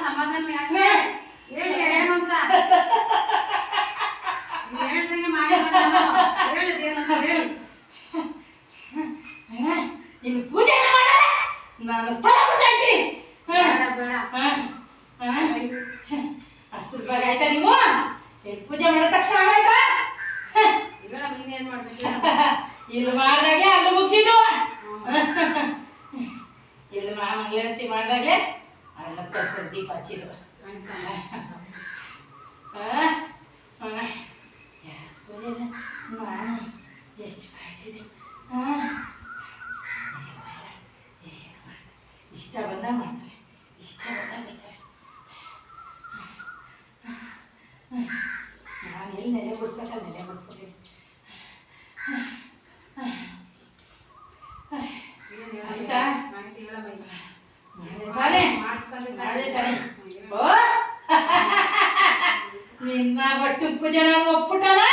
ಸಮಾಧಾನ ಯಾಕೆ ಹೇಳಿ ಏನು ಅಂತ ಹೇಳ್ದಂಗೆ ಮಾಡಿ ಹೇಳಿದೇನಂತ ಹೇಳಿ. ಇನ್ನು ಪೂಜೆ ಮಾಡಲ್ಲ, ನಾನು ಸ್ಥಳ ಬಿಟ್ಟಾಕಿ ಬೇಡ ಅಷ್ಟು ರೂಪಾಯಿ ಆಯ್ತಾ ನೀವು ಪೂಜೆ ಮಾಡಿದ ತಕ್ಷಣ ಆಯ್ತಾ? ಈಗ ನೀನೇನ್ ಮಾಡ್ಬೇಕು ಇಲ್ಲಿ ಮಾಡಿದಾಗೆ ಅಲ್ಲಿ ಮುಗಿಸಿದ್ದು, ಇಲ್ಲಿ ಮಂಗಳಾರತಿ ಮಾಡಿದಾಗೆ ಅಲ್ಲ ಕರ್ಕೊಂಡು ದೀಪ ಹಚ್ಚಿದ್ದು. ನಾನು ಎಷ್ಟು ಕಾಯ್ತಿದ್ದೆ. ಇಷ್ಟ ಬಂದ ಮಾಡ್ತಾರೆ, ಇಷ್ಟ ಬಂದ ಬೈತಾರೆ. ನಾನು ಎಲ್ಲಿ ನೆಲೆ ಬಿಡಿಸ್ಬೇಕಲ್ಲ ನೆಲೆ ಬಿಡಿಸ್ಬೇಕು. ಆಯ್ತಾ ನಿನ್ನ ಬಟ್ಟು ಪೂಜೆ ನಾನು ಒಪ್ಪಿಟ್ಟಲ್ಲ.